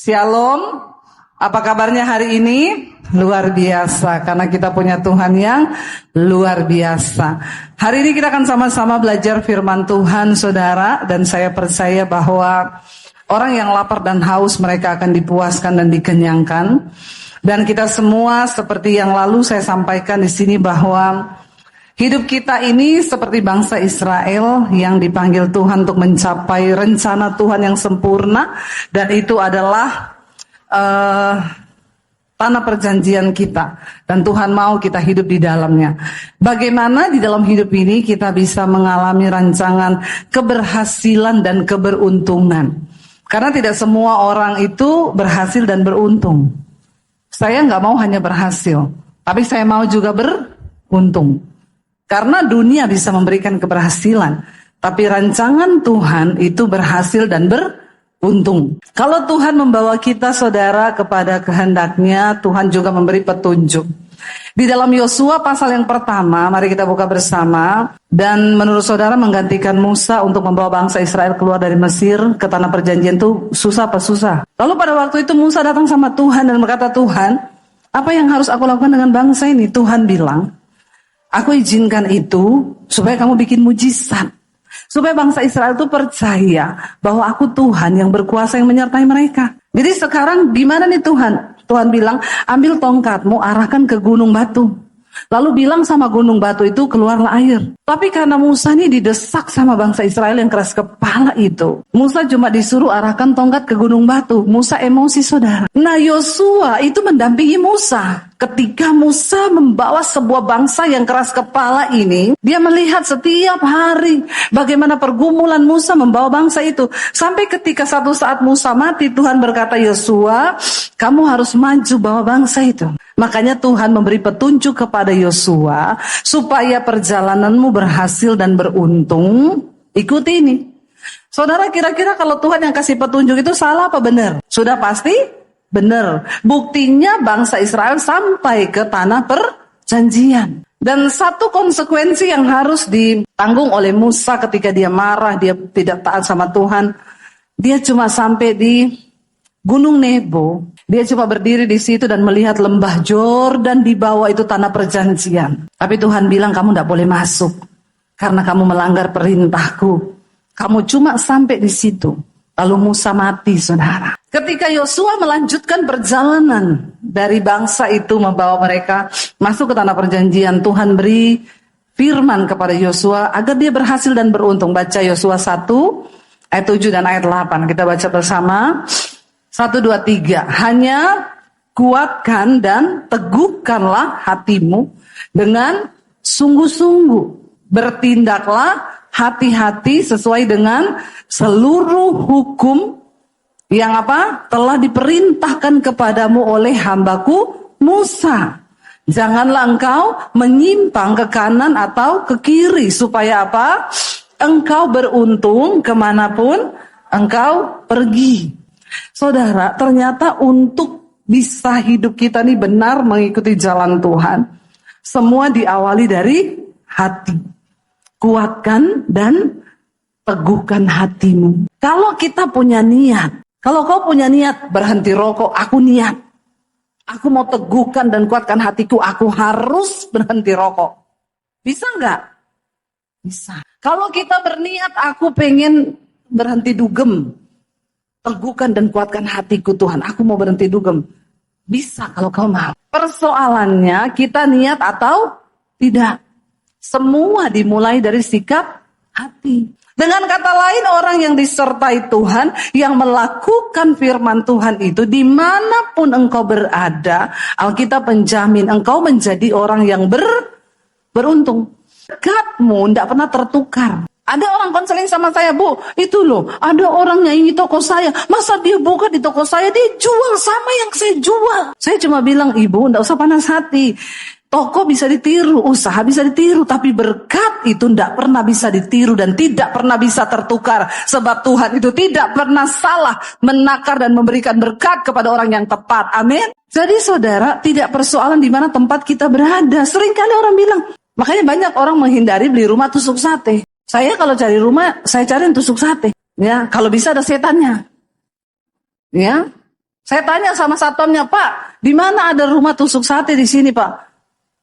Shalom, apa kabarnya hari ini? Luar biasa, karena kita punya Tuhan yang luar biasa. Hari ini kita akan sama-sama belajar firman Tuhan, saudara. Dan saya percaya bahwa orang yang lapar dan haus mereka akan dipuaskan dan dikenyangkan. Dan kita semua seperti yang lalu saya sampaikan di sini bahwa hidup kita ini seperti bangsa Israel yang dipanggil Tuhan untuk mencapai rencana Tuhan yang sempurna. Dan itu adalah tanah perjanjian kita. Dan Tuhan mau kita hidup di dalamnya. Bagaimana di dalam hidup ini kita bisa mengalami rancangan keberhasilan dan keberuntungan. Karena tidak semua orang itu berhasil dan beruntung. Saya nggak mau hanya berhasil, tapi saya mau juga beruntung. Karena dunia bisa memberikan keberhasilan, tapi rancangan Tuhan itu berhasil dan beruntung. Kalau Tuhan membawa kita, saudara, kepada kehendaknya, Tuhan juga memberi petunjuk. Di dalam Yosua pasal yang pertama, mari kita buka bersama. Dan menurut saudara menggantikan Musa untuk membawa bangsa Israel keluar dari Mesir ke tanah perjanjian itu susah apa susah? Lalu pada waktu itu Musa datang sama Tuhan dan berkata, Tuhan, apa yang harus aku lakukan dengan bangsa ini? Tuhan bilang, aku izinkan itu supaya kamu bikin mujizat. Supaya bangsa Israel itu percaya bahwa aku Tuhan yang berkuasa yang menyertai mereka. Jadi sekarang gimana nih Tuhan? Tuhan bilang, ambil tongkatmu, arahkan ke gunung batu. Lalu bilang sama gunung batu itu, keluarlah air. Tapi karena Musa ini didesak sama bangsa Israel yang keras kepala itu, Musa cuma disuruh arahkan tongkat ke gunung batu. Musa emosi, saudara. Nah, Yosua itu mendampingi Musa. Ketika Musa membawa sebuah bangsa yang keras kepala ini, dia melihat setiap hari bagaimana pergumulan Musa membawa bangsa itu. Sampai ketika satu saat Musa mati, Tuhan berkata, Yosua, kamu harus maju bawa bangsa itu. Makanya Tuhan memberi petunjuk kepada Yosua supaya perjalananmu berhasil dan beruntung. Ikuti ini. Saudara, kira-kira kalau Tuhan yang kasih petunjuk itu salah apa benar? Sudah pasti benar. Buktinya bangsa Israel sampai ke tanah perjanjian. Dan satu konsekuensi yang harus ditanggung oleh Musa ketika dia marah, dia tidak taat sama Tuhan. Dia cuma sampai di Gunung Nebo. Dia cuma berdiri di situ dan melihat lembah Yordan, di bawah itu tanah perjanjian. Tapi Tuhan bilang, kamu tidak boleh masuk karena kamu melanggar perintahku. Kamu cuma sampai di situ. Lalu Musa mati, saudara. Ketika Yosua melanjutkan perjalanan dari bangsa itu membawa mereka masuk ke tanah perjanjian, Tuhan beri firman kepada Yosua agar dia berhasil dan beruntung. Baca Yosua 1 ayat 7 dan ayat 8. Kita baca bersama. 1, 2, 3. Hanya kuatkan dan teguhkanlah hatimu dengan sungguh-sungguh. Bertindaklah hati-hati sesuai dengan seluruh hukum yang telah diperintahkan kepadamu oleh hambaku Musa. Janganlah engkau menyimpang ke kanan atau ke kiri. Supaya engkau beruntung kemanapun engkau pergi. Saudara, ternyata untuk bisa hidup kita ini benar mengikuti jalan Tuhan, semua diawali dari hati. Kuatkan dan teguhkan hatimu. Kalau kita punya niat, kalau kau punya niat berhenti rokok, aku niat. Aku mau teguhkan dan kuatkan hatiku, aku harus berhenti rokok. Bisa enggak? Bisa. Kalau kita berniat, aku pengen berhenti dugem. Teguhkan dan kuatkan hatiku Tuhan, aku mau berhenti dugem. Bisa kalau kau mau. Persoalannya kita niat atau tidak. Semua dimulai dari sikap hati. Dengan kata lain, orang yang disertai Tuhan, yang melakukan firman Tuhan itu, dimanapun engkau berada, Alkitab menjamin engkau menjadi orang yang beruntung. Dekatmu tidak pernah tertukar. Ada orang konseling sama saya, Bu, itu loh, ada orang nyanyi toko saya. Masa dia buka di toko saya, dia jual sama yang saya jual. Saya cuma bilang, Ibu, enggak usah panas hati. Toko bisa ditiru, usaha bisa ditiru, tapi berkat itu tidak pernah bisa ditiru dan tidak pernah bisa tertukar. Sebab Tuhan itu tidak pernah salah menakar dan memberikan berkat kepada orang yang tepat. Amin. Jadi saudara, tidak persoalan di mana tempat kita berada. Seringkali orang bilang, makanya banyak orang menghindari beli rumah tusuk sate. Saya kalau cari rumah, saya cari tusuk sate. Ya, kalau bisa ada setannya. Ya, Saya tanya sama satpamnya, Pak, di mana ada rumah tusuk sate di sini, Pak?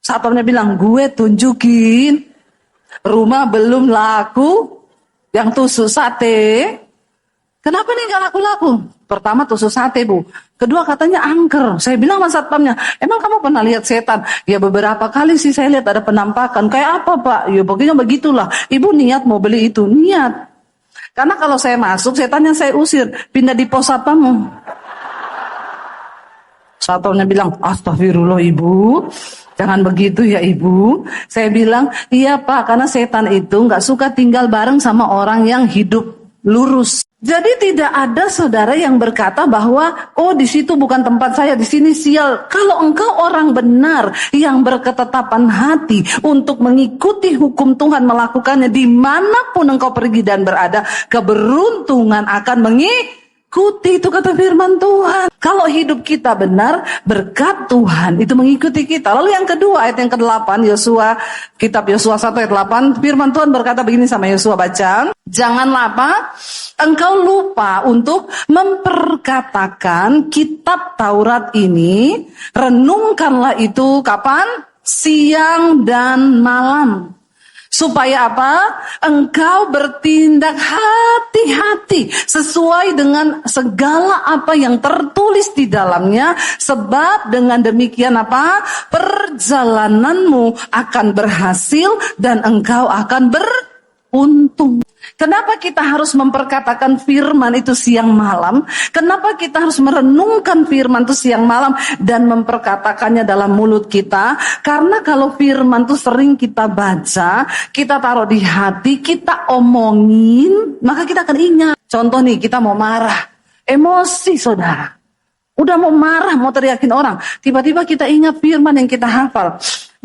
Satpamnya bilang, gue tunjukin. Rumah belum laku, yang tusuk sate. Kenapa nih gak laku-laku? Pertama tusuk sate, Bu. Kedua katanya angker. Saya bilang sama satpamnya, emang kamu pernah lihat setan? Ya beberapa kali sih saya lihat ada penampakan. Kayak apa, Pak? Ya pokoknya begitulah. Ibu niat mau beli itu, niat. Karena kalau saya masuk, setannya saya usir. Pindah di pos satpammu. Satpamnya bilang, astagfirullah Ibu, jangan begitu ya Ibu. Saya bilang, iya Pak, karena setan itu gak suka tinggal bareng sama orang yang hidup lurus. Jadi tidak ada saudara yang berkata bahwa, oh di situ bukan tempat saya, di sini sial. Kalau engkau orang benar yang berketetapan hati untuk mengikuti hukum Tuhan, melakukannya dimanapun engkau pergi dan berada, keberuntungan akan mengikuti. Itu kata firman Tuhan. Kalau hidup kita benar, berkat Tuhan itu mengikuti kita. Lalu yang kedua, ayat yang ke-8, Yosua, kitab Yosua 1 ayat 8, firman Tuhan berkata begini sama Yosua, baca. Janganlah apa? Engkau lupa untuk memperkatakan kitab Taurat ini, renungkanlah itu kapan? Siang dan malam. Supaya apa? Engkau bertindak hati-hati sesuai dengan segala apa yang tertulis di dalamnya. Sebab dengan demikian apa? Perjalananmu akan berhasil dan engkau akan beruntung. Kenapa kita harus memperkatakan firman itu siang malam? Kenapa kita harus merenungkan firman itu siang malam dan memperkatakannya dalam mulut kita? Karena kalau firman itu sering kita baca, kita taruh di hati, kita omongin, maka kita akan ingat. Contoh nih, kita mau marah, emosi saudara. Udah mau marah, mau teriakin orang. Tiba-tiba kita ingat firman yang kita hafal.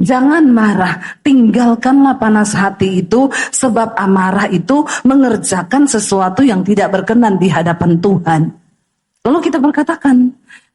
Jangan marah, tinggalkanlah panas hati itu, sebab amarah itu mengerjakan sesuatu yang tidak berkenan di hadapan Tuhan. Lalu kita berkatakan,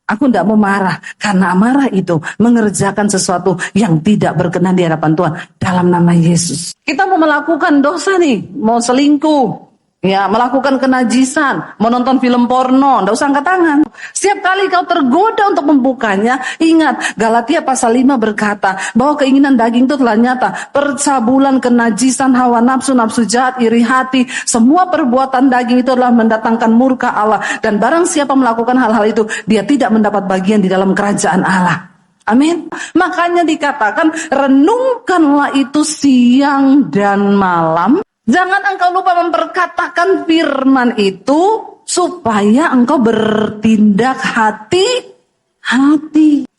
aku tidak mau marah, karena amarah itu mengerjakan sesuatu yang tidak berkenan di hadapan Tuhan. Dalam nama Yesus. Kita mau melakukan dosa nih, mau selingkuh. Ya, melakukan kenajisan, menonton film porno, tidak usah angkat tangan. Setiap kali kau tergoda untuk membukanya, ingat Galatia pasal 5 berkata bahwa keinginan daging itu telah nyata. Percabulan, kenajisan, hawa nafsu, nafsu jahat, iri hati, semua perbuatan daging itu adalah mendatangkan murka Allah. Dan barang siapa melakukan hal-hal itu, dia tidak mendapat bagian di dalam kerajaan Allah. Amin. Makanya dikatakan renungkanlah itu siang dan malam. Jangan engkau lupa memperkatakan firman itu supaya engkau bertindak hati-hati.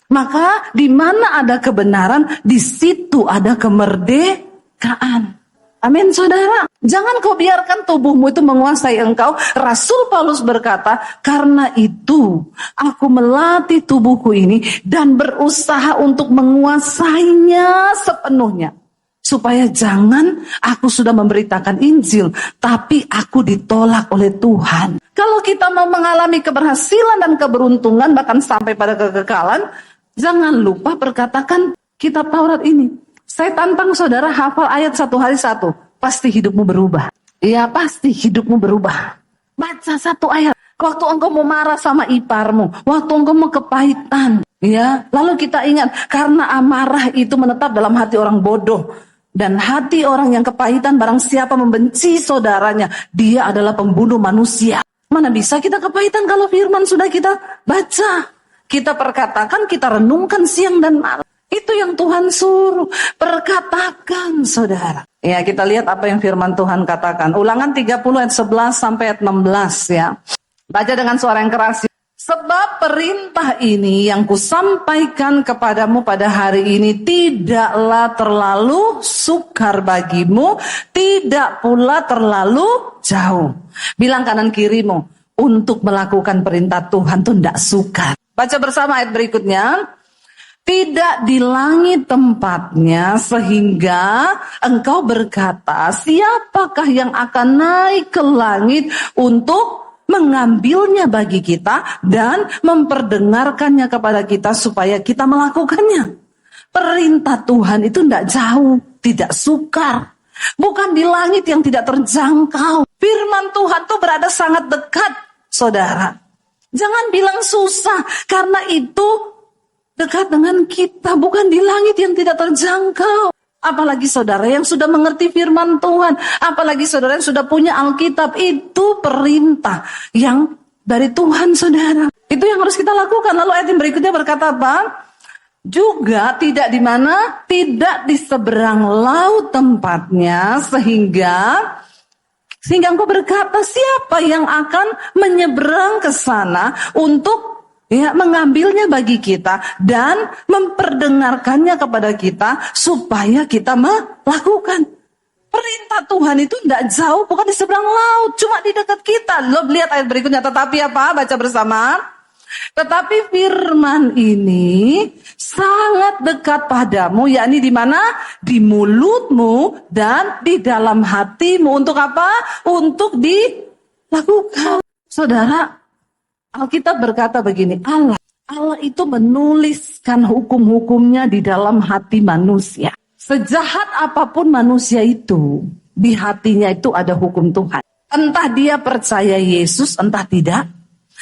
Maka di mana ada kebenaran, di situ ada kemerdekaan. Amin saudara. Jangan kau biarkan tubuhmu itu menguasai engkau. Rasul Paulus berkata, karena itu aku melatih tubuhku ini dan berusaha untuk menguasainya sepenuhnya. Supaya jangan aku sudah memberitakan Injil, tapi aku ditolak oleh Tuhan. Kalau kita mau mengalami keberhasilan dan keberuntungan, bahkan sampai pada kekekalan, jangan lupa perkatakan kitab Taurat ini. Saya tantang saudara hafal ayat 1 hari 1. Pasti hidupmu berubah. Iya, pasti hidupmu berubah. Baca 1 ayat. Waktu engkau mau marah sama iparmu, waktu engkau mau kepahitan. Ya, lalu kita ingat, karena amarah itu menetap dalam hati orang bodoh. Dan hati orang yang kepahitan, barang siapa membenci saudaranya, dia adalah pembunuh manusia. Mana bisa kita kepahitan kalau firman sudah kita baca, kita perkatakan, kita renungkan siang dan malam. Itu yang Tuhan suruh, perkatakan saudara. Ya, kita lihat apa yang firman Tuhan katakan. Ulangan 30 ayat 11 sampai ayat 16 ya. Baca dengan suara yang keras. Sebab perintah ini yang kusampaikan kepadamu pada hari ini tidaklah terlalu sukar bagimu, tidak pula terlalu jauh. Bilang kanan kirimu, untuk melakukan perintah Tuhan itu tidak sukar. Baca bersama ayat berikutnya. Tidak di langit tempatnya sehingga engkau berkata, siapakah yang akan naik ke langit untuk mengambilnya bagi kita dan memperdengarkannya kepada kita supaya kita melakukannya. Perintah Tuhan itu tidak jauh, tidak sukar. Bukan di langit yang tidak terjangkau. Firman Tuhan itu berada sangat dekat, saudara. Jangan bilang susah, karena itu dekat dengan kita, bukan di langit yang tidak terjangkau. Apalagi saudara yang sudah mengerti firman Tuhan, apalagi saudara yang sudah punya Alkitab, itu perintah yang dari Tuhan, saudara. Itu yang harus kita lakukan. Lalu ayat yang berikutnya berkata apa? Juga tidak di mana? Tidak di seberang laut tempatnya, sehingga engkau berkata, siapa yang akan menyeberang ke sana untuk mengambilnya bagi kita dan memperdengarkannya kepada kita supaya kita melakukan. Perintah Tuhan itu tidak jauh, bukan di seberang laut, cuma di dekat kita. Lo lihat ayat berikutnya, tetapi apa? Baca bersama. Tetapi firman ini sangat dekat padamu, yakni di mana? Di mulutmu dan di dalam hatimu. Untuk apa? Untuk dilakukan. Saudara, Alkitab berkata begini, Allah itu menuliskan hukum-hukumnya di dalam hati manusia. Sejahat apapun manusia itu, di hatinya itu ada hukum Tuhan. Entah dia percaya Yesus, entah tidak.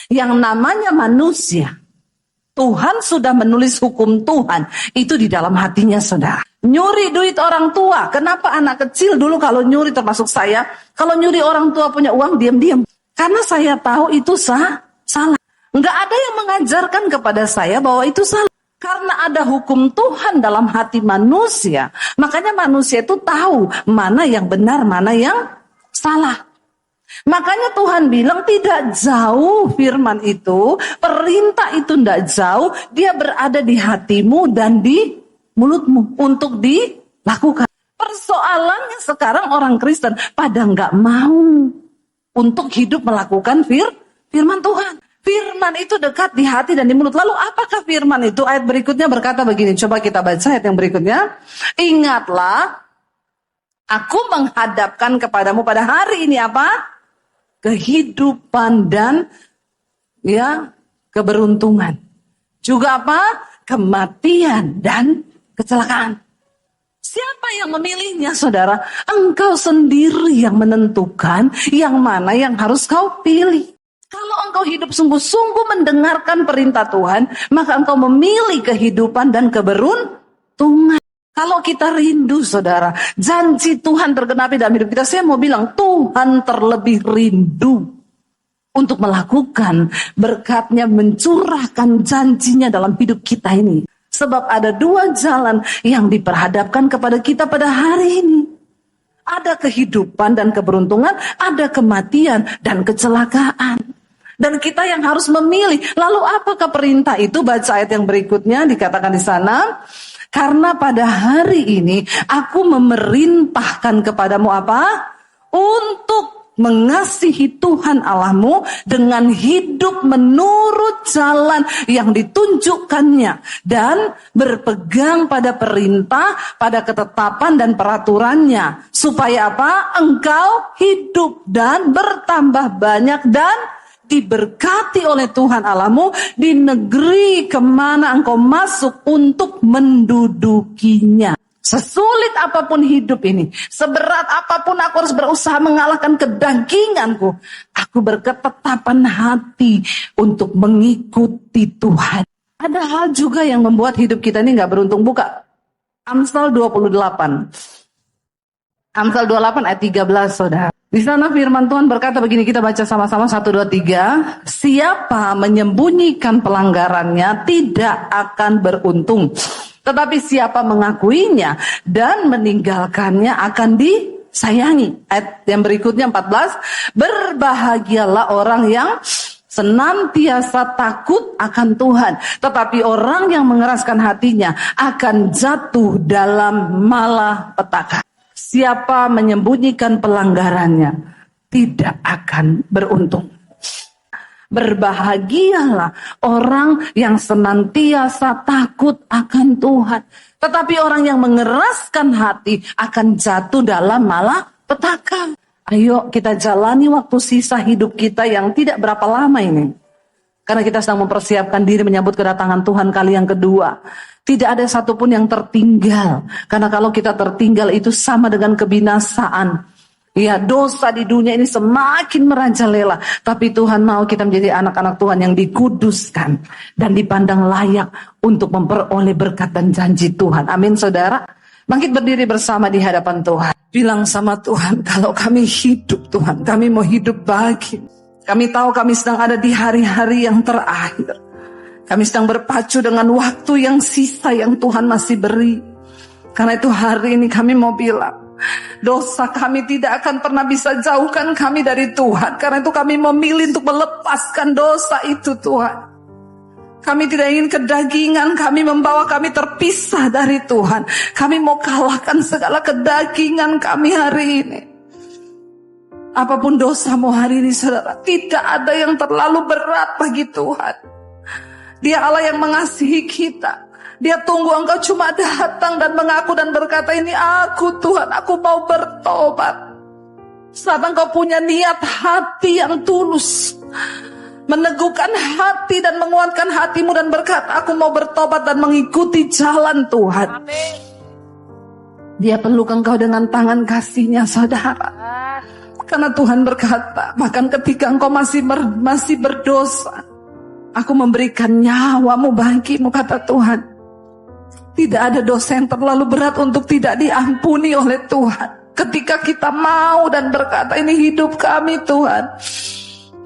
Yang namanya manusia, Tuhan sudah menulis hukum Tuhan itu di dalam hatinya, saudara. Nyuri duit orang tua. Kenapa anak kecil dulu kalau nyuri, termasuk saya, kalau nyuri orang tua punya uang, diam-diam. Karena saya tahu itu salah. Enggak ada yang mengajarkan kepada saya bahwa itu salah. Karena ada hukum Tuhan dalam hati manusia. Makanya manusia itu tahu mana yang benar, mana yang salah. Makanya Tuhan bilang tidak jauh firman itu, perintah itu tidak jauh, dia berada di hatimu dan di mulutmu untuk dilakukan. Persoalannya sekarang orang Kristen pada nggak mau untuk hidup melakukan firman Tuhan. Firman itu dekat di hati dan di mulut. Lalu apakah firman itu? Ayat berikutnya berkata begini. Coba kita baca ayat yang berikutnya. Ingatlah, aku menghadapkan kepadamu pada hari ini apa? Kehidupan dan keberuntungan. Juga apa? Kematian dan kecelakaan. Siapa yang memilihnya, saudara? Engkau sendiri yang menentukan yang mana yang harus kau pilih. Kalau engkau hidup sungguh-sungguh mendengarkan perintah Tuhan, maka engkau memilih kehidupan dan keberuntungan. Kalau kita rindu, saudara, janji Tuhan tergenapi dalam hidup kita, saya mau bilang Tuhan terlebih rindu untuk melakukan berkatnya, mencurahkan janjinya dalam hidup kita ini. Sebab ada dua jalan yang diperhadapkan kepada kita pada hari ini. Ada kehidupan dan keberuntungan, ada kematian dan kecelakaan. Dan kita yang harus memilih. Lalu apakah perintah itu? Baca ayat yang berikutnya, dikatakan di sana. Karena pada hari ini aku memerintahkan kepadamu apa? Untuk mengasihi Tuhan Allahmu dengan hidup menurut jalan yang ditunjukkannya. Dan berpegang pada perintah, pada ketetapan dan peraturannya. Supaya apa? Engkau hidup dan bertambah banyak dan diberkati oleh Tuhan Allahmu di negeri kemana engkau masuk untuk mendudukinya. Sesulit apapun hidup ini, seberat apapun aku harus berusaha mengalahkan kedaginganku, aku berketetapan hati untuk mengikuti Tuhan. Ada hal juga yang membuat hidup kita ini gak beruntung. Buka Amsal 28. Amsal 28 ayat 13, saudara. Di sana firman Tuhan berkata begini, kita baca sama-sama 1, 2, 3. Siapa menyembunyikan pelanggarannya tidak akan beruntung. Tetapi siapa mengakuinya dan meninggalkannya akan disayangi. Ayat yang berikutnya 14. Berbahagialah orang yang senantiasa takut akan Tuhan. Tetapi orang yang mengeraskan hatinya akan jatuh dalam malapetaka. Siapa menyembunyikan pelanggarannya tidak akan beruntung. Berbahagialah orang yang senantiasa takut akan Tuhan. Tetapi orang yang mengeraskan hati akan jatuh dalam malapetaka. Ayo kita jalani waktu sisa hidup kita yang tidak berapa lama ini. Karena kita sedang mempersiapkan diri menyambut kedatangan Tuhan kali yang kedua. Tidak ada satupun yang tertinggal. Karena kalau kita tertinggal itu sama dengan kebinasaan. Ya, dosa di dunia ini semakin merajalela. Tapi Tuhan mau kita menjadi anak-anak Tuhan yang dikuduskan dan dipandang layak untuk memperoleh berkat dan janji Tuhan. Amin, saudara. Bangkit berdiri bersama di hadapan Tuhan. Bilang sama Tuhan, kalau kami hidup Tuhan, kami mau hidup bagi. Kami tahu kami sedang ada di hari-hari yang terakhir. Kami sedang berpacu dengan waktu yang sisa yang Tuhan masih beri. Karena itu hari ini kami mau bilang, dosa kami tidak akan pernah bisa jauhkan kami dari Tuhan. Karena itu kami memilih untuk melepaskan dosa itu, Tuhan. Kami tidak ingin kedagingan kami membawa kami terpisah dari Tuhan. Kami mau kalahkan segala kedagingan kami hari ini. Apapun dosamu hari ini, saudara, tidak ada yang terlalu berat bagi Tuhan. Dia Allah yang mengasihi kita. Dia tunggu engkau cuma datang dan mengaku dan berkata, ini aku Tuhan, aku mau bertobat. Saat engkau punya niat hati yang tulus, meneguhkan hati dan menguatkan hatimu dan berkata, aku mau bertobat dan mengikuti jalan Tuhan. Amin. Dia peluk engkau dengan tangan kasih-Nya, saudara. Karena Tuhan berkata, bahkan ketika engkau masih berdosa, aku memberikan nyawamu bagimu, kata Tuhan. Tidak ada dosa yang terlalu berat untuk tidak diampuni oleh Tuhan. Ketika kita mau dan berkata, ini hidup kami Tuhan.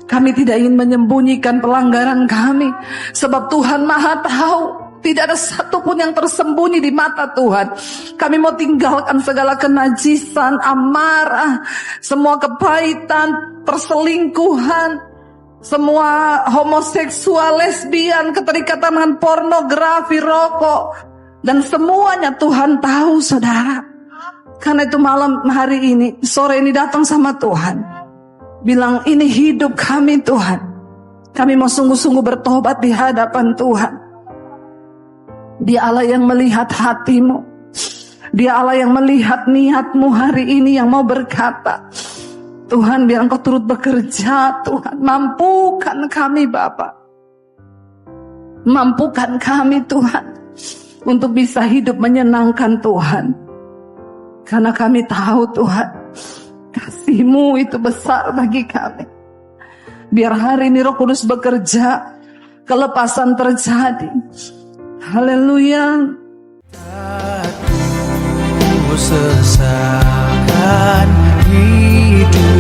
Kami tidak ingin menyembunyikan pelanggaran kami. Sebab Tuhan Maha tahu. Tidak ada satupun yang tersembunyi di mata Tuhan. Kami mau tinggalkan segala kenajisan, amarah, semua kepahitan, perselingkuhan, semua homoseksual, lesbian, keterikatan dengan pornografi, rokok. Dan semuanya Tuhan tahu, saudara. Karena itu malam hari ini, sore ini datang sama Tuhan. Bilang, ini hidup kami Tuhan. Kami mau sungguh-sungguh bertobat di hadapan Tuhan. Dia Allah yang melihat hatimu. Dia Allah yang melihat niatmu hari ini yang mau berkata, Tuhan, biar Engkau turut bekerja, Tuhan. Mampukan kami Bapa. Mampukan kami Tuhan. Untuk bisa hidup menyenangkan Tuhan. Karena kami tahu Tuhan, kasih-Mu itu besar bagi kami. Biar hari ini Roh Kudus bekerja, kelepasan terjadi. Haleluya. Aku sesakan hidup